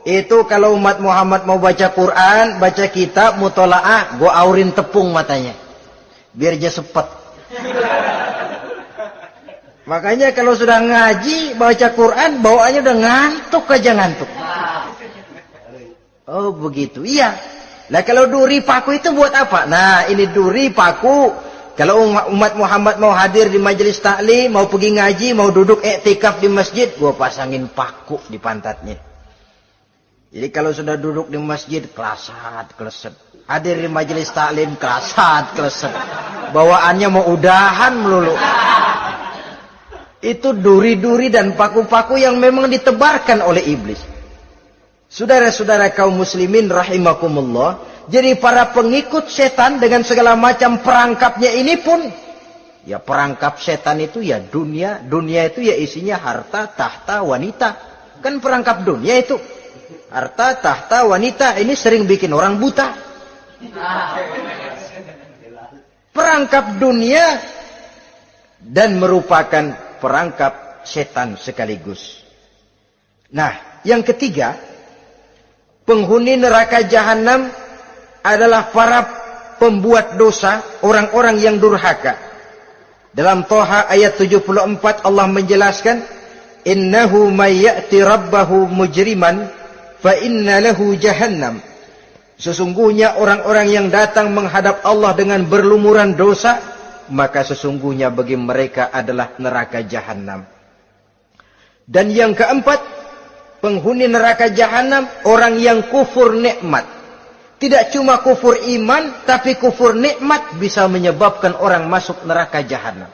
Itu kalau umat Muhammad mau baca Quran, baca kitab, mutola'ah, gua aurin tepung matanya. Biar dia sepet. Makanya kalau sudah ngaji, baca Quran, bawaannya udah ngantuk aja ngantuk. Oh begitu, iya. Nah kalau duri paku itu buat apa? Nah ini duri paku. Kalau umat Muhammad mau hadir di majelis taklim, mau pergi ngaji, mau duduk iktikaf di masjid, gua pasangin paku di pantatnya. Jadi kalau sudah duduk di masjid, kelasat, kleset. Hadir di majelis taklim, kelasat, kleset. Bawaannya mau udahan melulu. Itu duri-duri dan paku-paku yang memang ditebarkan oleh iblis. Saudara-saudara kaum muslimin rahimakumullah. Jadi para pengikut setan dengan segala macam perangkapnya ini pun. Ya perangkap setan itu ya dunia. Dunia itu ya isinya harta, tahta, wanita. Kan perangkap dunia itu. Harta, tahta, wanita. Ini sering bikin orang buta. Perangkap dunia. Dan merupakan perangkap setan sekaligus. Nah, yang ketiga, penghuni neraka jahanam adalah para pembuat dosa, orang-orang yang durhaka. Dalam Toha ayat 74 Allah menjelaskan, innahu may ya'ti rabbahu mujriman fa inna lahu jahannam. Sesungguhnya orang-orang yang datang menghadap Allah dengan berlumuran dosa, maka sesungguhnya bagi mereka adalah neraka jahanam. Dan yang keempat, penghuni neraka jahanam orang yang kufur nikmat. Tidak cuma kufur iman, tapi kufur nikmat bisa menyebabkan orang masuk neraka jahanam.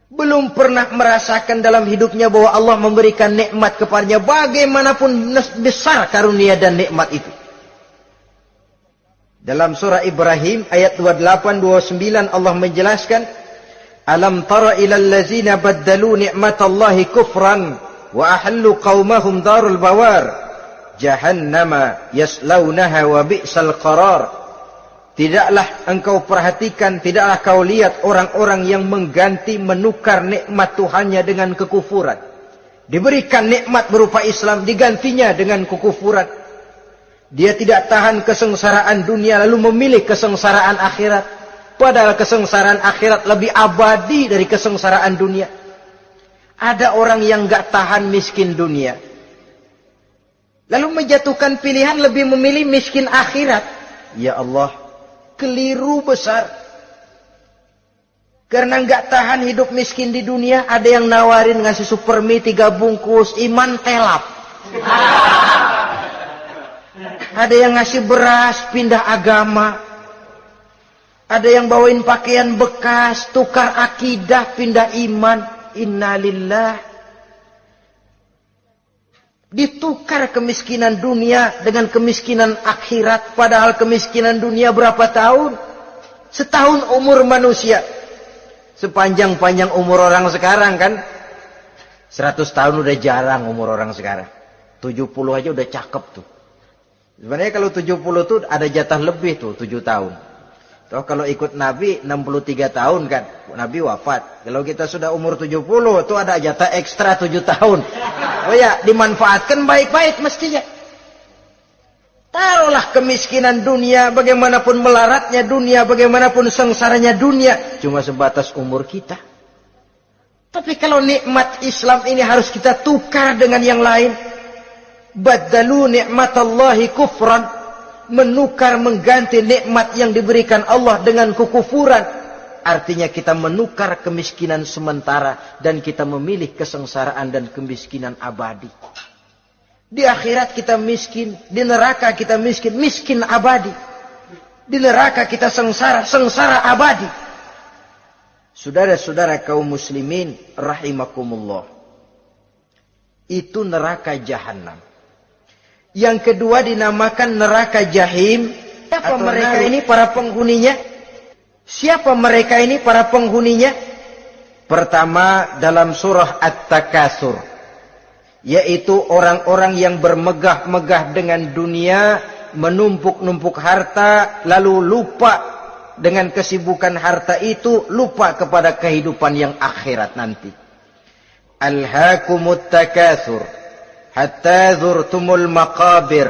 belum pernah merasakan dalam hidupnya bahwa Allah memberikan nikmat kepadanya, bagaimanapun besar karunia dan nikmat itu. Dalam surah Ibrahim ayat 28-29 Allah menjelaskan, alam tara ilal ladzina baddalu ni'matallahi kufran wa ahallu qaumahum darul bawar jahannama yaslaunaha wa bi'sal qarar. Tidaklah engkau perhatikan, tidaklah kau lihat orang-orang yang mengganti, menukar nikmat Tuhannya dengan kekufuran. Diberikan nikmat berupa Islam, digantinya dengan kekufuran. Dia tidak tahan kesengsaraan dunia lalu memilih kesengsaraan akhirat. Padahal kesengsaraan akhirat lebih abadi dari kesengsaraan dunia. Ada orang yang gak tahan miskin dunia, lalu menjatuhkan pilihan lebih memilih miskin akhirat. Ya Allah, keliru besar. Karena nggak tahan hidup miskin di dunia, ada yang nawarin ngasih supermi 3 bungkus, iman telap. Ada yang ngasih beras, pindah agama. Ada yang bawain pakaian bekas, tukar akidah, pindah iman. Innalillah. Ditukar kemiskinan dunia dengan kemiskinan akhirat. Padahal kemiskinan dunia berapa tahun? Setahun umur manusia. Sepanjang-panjang umur orang sekarang kan. 100 tahun udah jarang umur orang sekarang. 70 aja udah cakep tuh. Sebenarnya kalau 70 tuh ada jatah lebih tuh, 7 tahun. Toh kalau ikut Nabi 63 tahun kan, Nabi wafat. Kalau kita sudah umur 70 tuh ada jatah ekstra 7 tahun. Oh ya, dimanfaatkan baik-baik mestinya. Taruhlah kemiskinan dunia, bagaimanapun melaratnya dunia, bagaimanapun sengsaranya dunia, cuma sebatas umur kita. Tapi kalau nikmat Islam ini harus kita tukar dengan yang lain. Baddalu ni'matallahi kufran. Menukar, mengganti nikmat yang diberikan Allah dengan kekufuran. Artinya kita menukar kemiskinan sementara dan kita memilih kesengsaraan dan kemiskinan abadi. Di akhirat kita miskin, di neraka kita miskin, miskin abadi. Di neraka kita sengsara, sengsara abadi. Saudara-saudara kaum muslimin rahimakumullah. Itu neraka jahanam. Yang kedua dinamakan neraka jahim. Siapa mereka ini para penghuninya? Siapa mereka ini para penghuninya? Pertama dalam surah At-Takatsur, yaitu orang-orang yang bermegah-megah dengan dunia, menumpuk-numpuk harta, lalu lupa dengan kesibukan harta itu, lupa kepada kehidupan yang akhirat nanti. Alhaakumut takatsur hatta zurtumul maqabir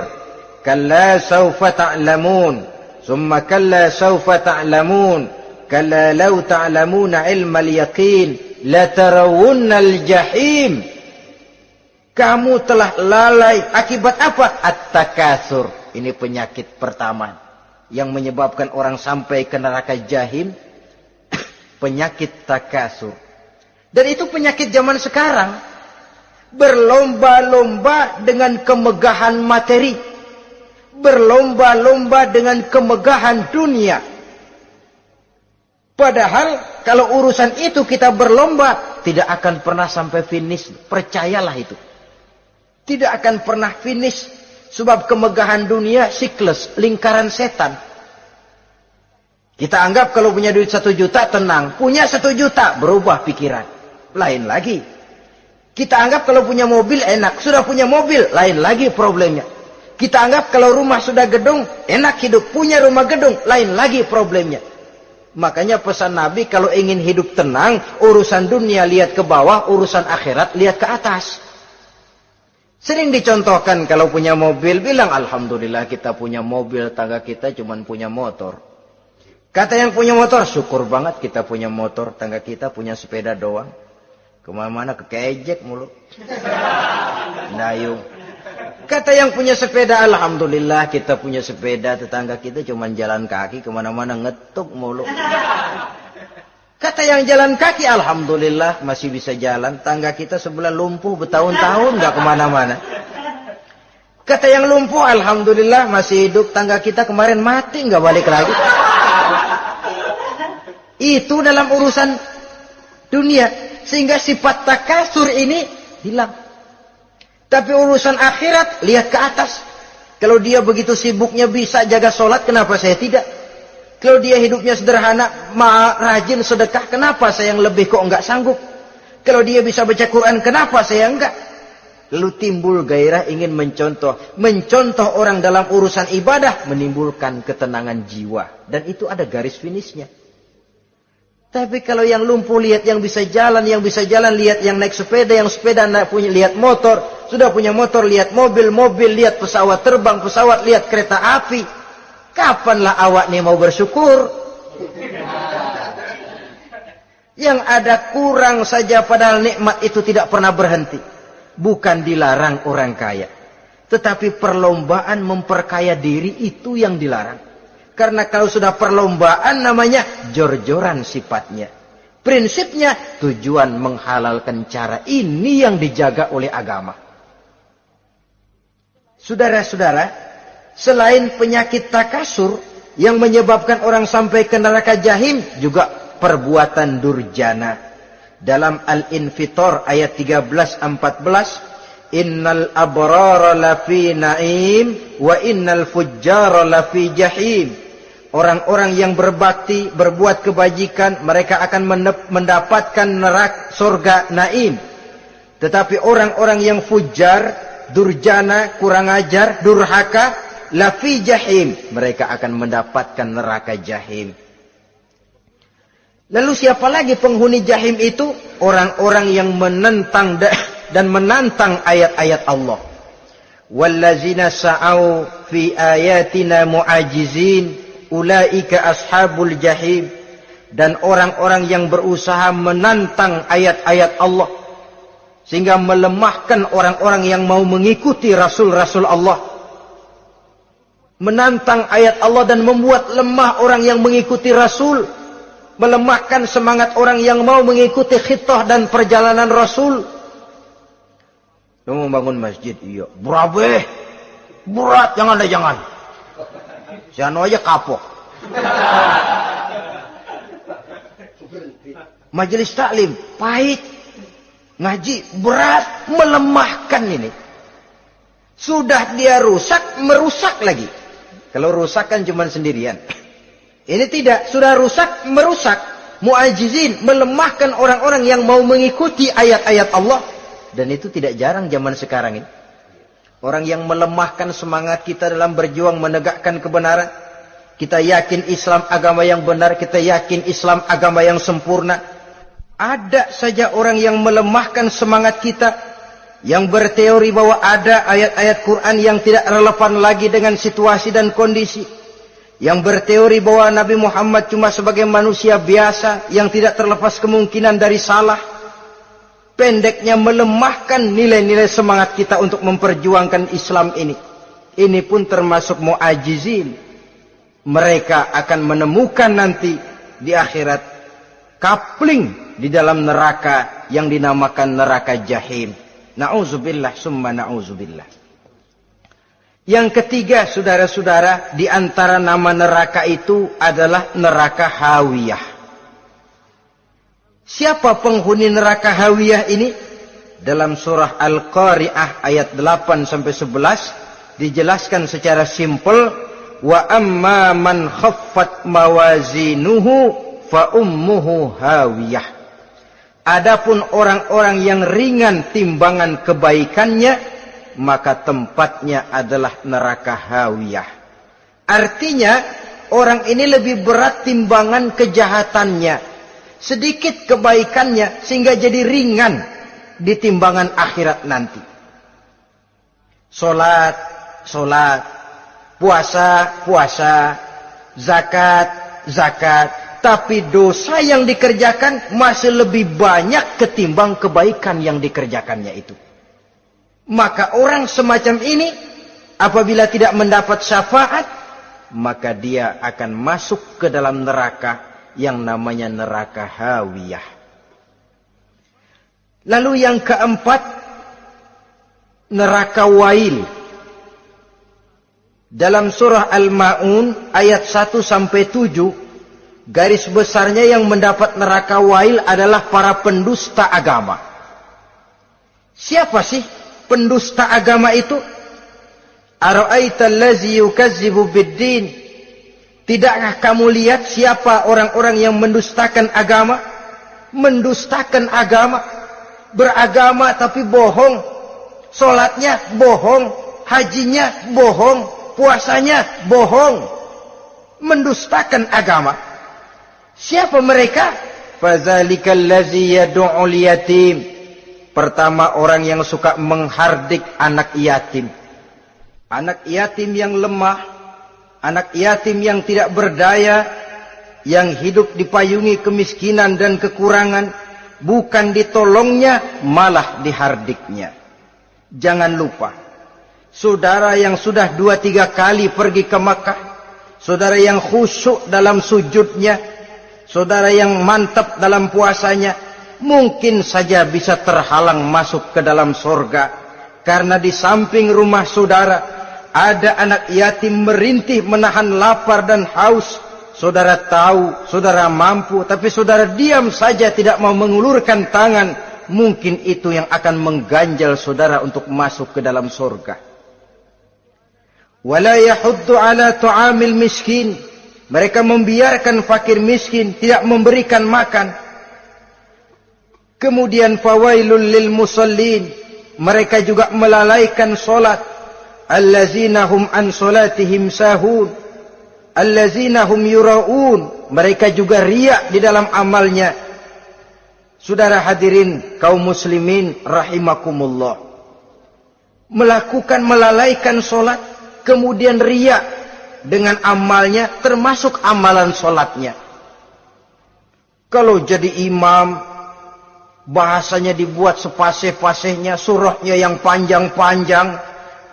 kalla sawfa ta'lamun thumma kalla sawfa ta'lamun kalla law ta'lamuna ilmal yaqin la tarawunnal jahim. Kamu telah lalai akibat apa? At-takatsur. Ini penyakit pertama yang menyebabkan orang sampai ke neraka jahim. Penyakit takatsur. Dan itu penyakit zaman sekarang. Berlomba-lomba dengan kemegahan materi, berlomba-lomba dengan kemegahan dunia. Padahal kalau urusan itu kita berlomba, tidak akan pernah sampai finish. Percayalah itu, tidak akan pernah finish. Sebab kemegahan dunia siklus, lingkaran setan. Kita anggap kalau punya duit 1 juta tenang, punya 1 juta berubah pikiran, lain lagi. Kita anggap kalau punya mobil enak, sudah punya mobil, lain lagi problemnya. Kita anggap kalau rumah sudah gedung, enak hidup, punya rumah gedung, lain lagi problemnya. Makanya pesan Nabi kalau ingin hidup tenang, urusan dunia lihat ke bawah, urusan akhirat lihat ke atas. Sering dicontohkan kalau punya mobil, bilang alhamdulillah kita punya mobil, tangga kita cuma punya motor. Kata yang punya motor, syukur banget kita punya motor, tangga kita punya sepeda doang. Kemana-mana kekejek mulu. Dayung. Kata yang punya sepeda, alhamdulillah kita punya sepeda, tetangga kita cuma jalan kaki, kemana-mana ngetuk mulu. Kata yang jalan kaki, alhamdulillah masih bisa jalan, tangga kita sebelah lumpuh bertahun-tahun gak kemana-mana. Kata yang lumpuh, alhamdulillah masih hidup, tangga kita kemarin mati gak balik lagi. Itu dalam urusan dunia. sehingga sifat takasur ini hilang. Tapi urusan akhirat, lihat ke atas. Kalau dia begitu sibuknya bisa jaga sholat, kenapa saya tidak? Kalau dia hidupnya sederhana, rajin sedekah, kenapa saya yang lebih kok enggak sanggup? Kalau dia bisa baca Quran, kenapa saya enggak? Lalu timbul gairah ingin mencontoh. Mencontoh orang dalam urusan ibadah menimbulkan ketenangan jiwa. Dan itu ada garis finishnya. Tapi kalau yang lumpuh lihat yang bisa jalan lihat yang naik sepeda, yang sepeda punya lihat motor, sudah punya motor lihat mobil, lihat pesawat terbang, lihat kereta api. Kapanlah awak nih mau bersyukur? Yang ada kurang saja padahal nikmat itu tidak pernah berhenti. Bukan dilarang orang kaya, tetapi perlombaan memperkaya diri itu yang dilarang. Karena kalau sudah perlombaan namanya jor-joran sifatnya. Prinsipnya tujuan menghalalkan cara ini yang dijaga oleh agama. Saudara-saudara, selain penyakit takasur yang menyebabkan orang sampai ke neraka jahim, juga perbuatan durjana. Dalam Al-Infitor ayat 13-14, innal abrara lafi na'im wa innal fujjara lafi jahim. Orang-orang yang berbakti, berbuat kebajikan, mereka akan mendapatkan neraka surga naim. Tetapi orang-orang yang fujar, durjana, kurang ajar, durhaka, lafi jahim, mereka akan mendapatkan neraka jahim. Lalu siapa lagi penghuni jahim itu? Orang-orang yang menentang dan menantang ayat-ayat Allah. Wallazina sa'au fi ayatina mu'ajizin ulaika ashabul jahim. Dan orang-orang yang berusaha menantang ayat-ayat Allah sehingga melemahkan orang-orang yang mau mengikuti rasul-rasul Allah. Menantang ayat Allah dan membuat lemah orang yang mengikuti rasul. Melemahkan semangat orang yang mau mengikuti khitah dan perjalanan Rasul. Lu mau bangun masjid? Iya. Berat, jangan. Jangan aja kapok. Majelis taklim, pahit. Ngaji, berat, melemahkan ini. Sudah dia rusak, merusak lagi. Kalau rusak kan cuma sendirian. Ini tidak, sudah rusak, merusak. Mu'ajizin, melemahkan orang-orang yang mau mengikuti ayat-ayat Allah. Dan itu tidak jarang zaman sekarang ini. Orang yang melemahkan semangat kita dalam berjuang menegakkan kebenaran. Kita yakin Islam agama yang benar, kita yakin Islam agama yang sempurna. Ada saja orang yang melemahkan semangat kita. Yang berteori bahwa ada ayat-ayat Quran yang tidak relevan lagi dengan situasi dan kondisi. Yang berteori bahwa Nabi Muhammad cuma sebagai manusia biasa yang tidak terlepas kemungkinan dari salah. Pendeknya melemahkan nilai-nilai semangat kita untuk memperjuangkan Islam ini. Ini pun termasuk mu'ajizin. Mereka akan menemukan nanti di akhirat kapling di dalam neraka yang dinamakan neraka jahim. Na'udzubillah summa na'udzubillah. Yang ketiga, saudara-saudara, di antara nama neraka itu adalah neraka hawiyah. Siapa penghuni neraka hawiyah ini? Dalam surah Al-Qari'ah ayat 8-11 dijelaskan secara simpel, wa amma man khaffat mawazinuhu fa ummuhu hawiyah. Adapun orang-orang yang ringan timbangan kebaikannya, maka tempatnya adalah neraka hawiyah. Artinya, orang ini lebih berat timbangan kejahatannya. Sedikit kebaikannya, sehingga jadi ringan di timbangan akhirat nanti. Salat, puasa, zakat. Tapi dosa yang dikerjakan masih lebih banyak ketimbang kebaikan yang dikerjakannya itu. Maka orang semacam ini apabila tidak mendapat syafaat, maka dia akan masuk ke dalam neraka yang namanya neraka hawiyah. Lalu yang keempat, neraka wail. Dalam surah Al-Ma'un ayat 1-7 Garis besarnya yang mendapat neraka wail adalah para pendusta agama. Siapa sih pendusta agama itu? Ara'aita allazi yukazzibu biddin. Tidakkah kamu lihat siapa orang-orang yang mendustakan agama? Mendustakan agama. Beragama tapi bohong. Salatnya bohong. Hajinya bohong. Puasanya bohong. Mendustakan agama. Siapa mereka? Fadzalikal ladzi yad'ul yatim. Pertama, orang yang suka menghardik anak yatim. Anak yatim yang lemah, anak yatim yang tidak berdaya, yang hidup dipayungi kemiskinan dan kekurangan, bukan ditolongnya, malah dihardiknya. Jangan lupa, saudara yang sudah 2-3 kali pergi ke Makkah, saudara yang khusyuk dalam sujudnya, saudara yang mantap dalam puasanya, mungkin saja bisa terhalang masuk ke dalam surga. Karena di samping rumah saudara, ada anak yatim merintih menahan lapar dan haus. Saudara tahu, saudara mampu, tapi saudara diam saja tidak mau mengulurkan tangan. Mungkin itu yang akan mengganjal saudara untuk masuk ke dalam surga. Wala yahuddu ala tu'amil miskin. Mereka membiarkan fakir miskin, tidak memberikan makan. Kemudian fawailul lil musallin. Mereka juga melalaikan solat. Allazina hum an solatihim sahun. Allazina hum yura'un. Mereka juga riak di dalam amalnya. Saudara hadirin kaum muslimin rahimakumullah. Melalaikan solat, kemudian riak dengan amalnya, termasuk amalan solatnya. Kalau jadi imam, bahasanya dibuat sepasih-pasihnya, surahnya yang panjang-panjang,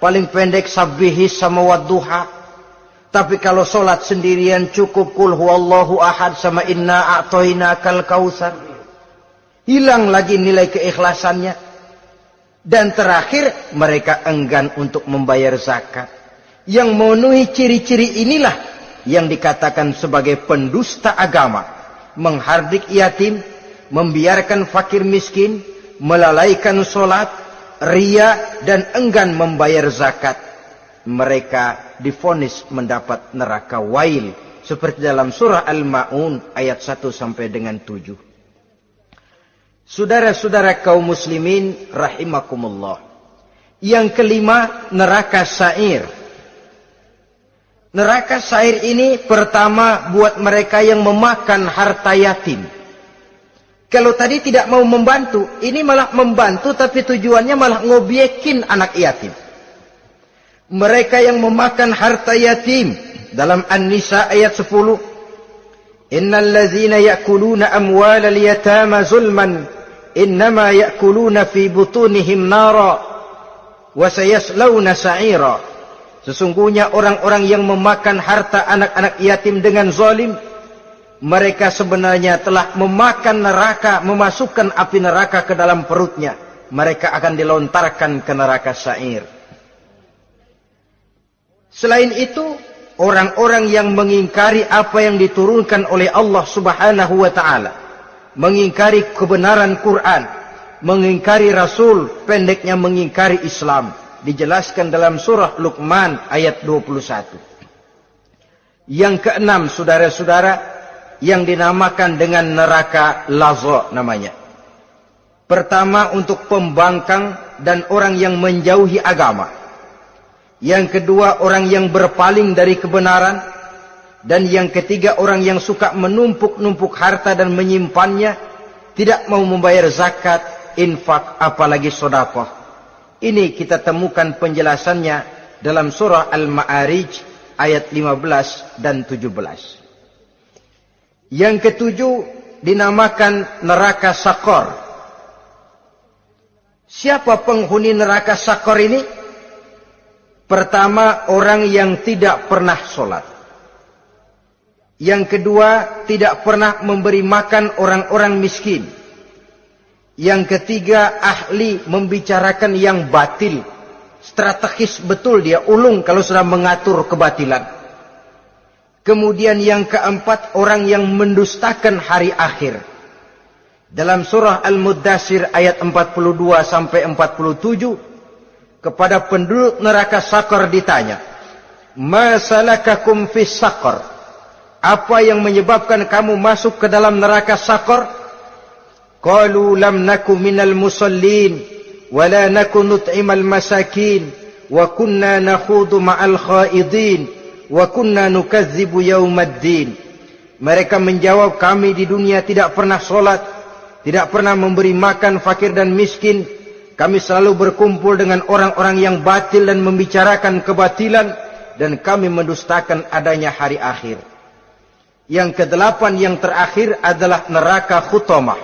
paling pendek sabbihis sama wadduha. Tapi kalau solat sendirian cukup qul huwallahu ahad sama inna a'toinakal kautsar. Hilang lagi nilai keikhlasannya. Dan terakhir, mereka enggan untuk membayar zakat. Yang memenuhi ciri-ciri inilah yang dikatakan sebagai pendusta agama. Menghardik yatim, membiarkan fakir miskin, melalaikan solat, ria, dan enggan membayar zakat. Mereka divonis mendapat neraka wail. Seperti dalam surah Al-Ma'un ayat 1 sampai dengan 7. Saudara-saudara kaum muslimin rahimakumullah. Yang kelima, neraka sa'ir. Neraka sa'ir ini pertama buat mereka yang memakan harta yatim. Kalau tadi tidak mau membantu, ini malah membantu tapi tujuannya malah ngobyekin anak yatim. Mereka yang memakan harta yatim dalam An-Nisa ayat 10. Innal ladzina ya'kuluna amwalal yatama zulman innama ya'kuluna fi butunihim nara wa sayaslawna sa'ira. Sesungguhnya orang-orang yang memakan harta anak-anak yatim dengan zalim, mereka sebenarnya telah memakan neraka, memasukkan api neraka ke dalam perutnya. Mereka akan dilontarkan ke neraka sa'ir. Selain itu, orang-orang yang mengingkari apa yang diturunkan oleh Allah Subhanahu wa ta'ala, mengingkari kebenaran Quran, mengingkari Rasul, pendeknya mengingkari Islam, dijelaskan dalam surah Luqman ayat 21. Yang keenam, saudara-saudara, yang dinamakan dengan neraka laza namanya. Pertama, untuk pembangkang dan orang yang menjauhi agama. Yang kedua, orang yang berpaling dari kebenaran. Dan yang ketiga, orang yang suka menumpuk-numpuk harta dan menyimpannya, tidak mau membayar zakat, infak, apalagi sedekah. Ini kita temukan penjelasannya dalam surah Al-Ma'arij ayat 15 dan 17. Yang ketujuh dinamakan neraka Sakor. Siapa penghuni neraka Sakor ini? Pertama, orang yang tidak pernah sholat. Yang kedua, tidak pernah memberi makan orang-orang miskin. Yang ketiga, ahli membicarakan yang batil. Strategis betul dia, ulung kalau sudah mengatur kebatilan. Kemudian yang keempat, orang yang mendustakan hari akhir. Dalam surah Al-Muddatsir ayat 42 sampai 47, kepada penduduk neraka Saqar ditanya, "Ma salakakum fis Saqar?" Apa yang menyebabkan kamu masuk ke dalam neraka Saqar? Qalu lam naku minal musallin wa la naku nut'imal masakin wa kunna nakhudu ma'al khaidin wa kunna nukazzibu yaumaddin. Mereka menjawab, kami di dunia tidak pernah sholat, tidak pernah memberi makan fakir dan miskin. Kami selalu berkumpul dengan orang-orang yang batil dan membicarakan kebatilan, dan kami mendustakan adanya hari akhir. Yang kedelapan, yang terakhir adalah neraka Khutamah.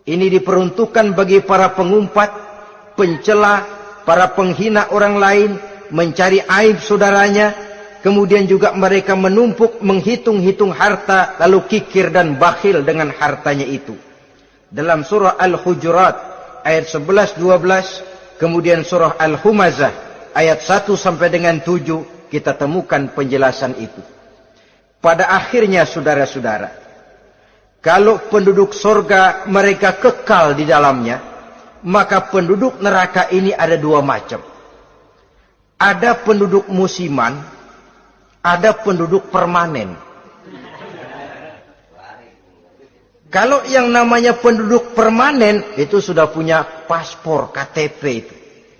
Ini diperuntukkan bagi para pengumpat, pencela, para penghina orang lain, mencari aib saudaranya, kemudian juga mereka menumpuk, menghitung-hitung harta, lalu kikir dan bakhil dengan hartanya itu. Dalam surah Al-Hujurat ayat 11-12, kemudian surah Al-Humazah ayat 1 sampai dengan 7, kita temukan penjelasan itu. Pada akhirnya saudara-saudara, kalau penduduk surga mereka kekal di dalamnya, maka penduduk neraka ini ada dua macam. Ada penduduk musiman, ada penduduk permanen. Kalau yang namanya penduduk permanen, itu sudah punya paspor, KTP itu.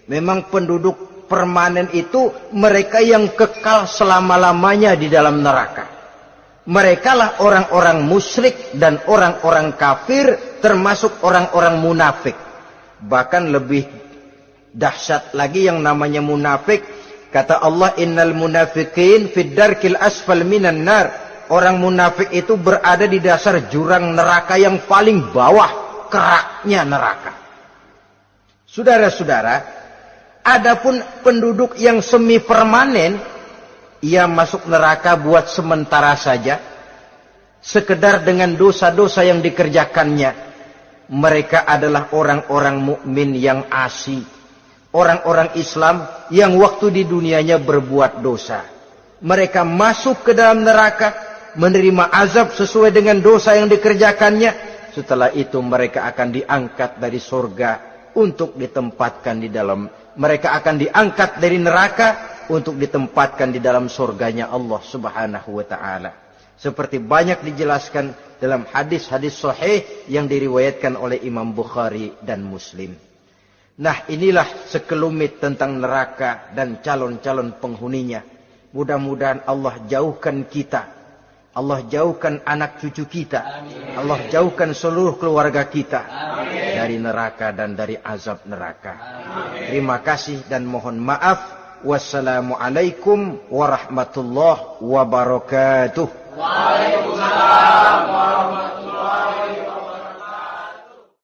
Memang penduduk permanen itu mereka yang kekal selama-lamanya di dalam neraka. Mereka lah orang-orang musyrik dan orang-orang kafir, termasuk orang-orang munafik. Bahkan lebih dahsyat lagi yang namanya munafik. Kata Allah, innal munafiqin fid darkil asfal minan nar. Orang munafik itu berada di dasar jurang neraka yang paling bawah, keraknya neraka. Saudara-saudara, adapun penduduk yang semi permanen, ia masuk neraka buat sementara saja, sekedar dengan dosa-dosa yang dikerjakannya. Mereka adalah orang-orang mukmin yang asli, orang-orang Islam yang waktu di dunianya berbuat dosa. Mereka masuk ke dalam neraka, menerima azab sesuai dengan dosa yang dikerjakannya. Setelah itu mereka akan diangkat dari surga untuk ditempatkan di dalam, mereka akan diangkat dari neraka untuk ditempatkan di dalam surganya Allah Subhanahu wa ta'ala. Seperti banyak dijelaskan dalam hadis-hadis sahih yang diriwayatkan oleh Imam Bukhari dan Muslim. Nah, inilah sekelumit tentang neraka dan calon-calon penghuninya. Mudah-mudahan Allah jauhkan kita, Allah jauhkan anak cucu kita, Allah jauhkan seluruh keluarga kita dari neraka dan dari azab neraka. Terima kasih dan mohon maaf. Wassalamualaikum warahmatullahi wabarakatuh. Waalaikumsalam.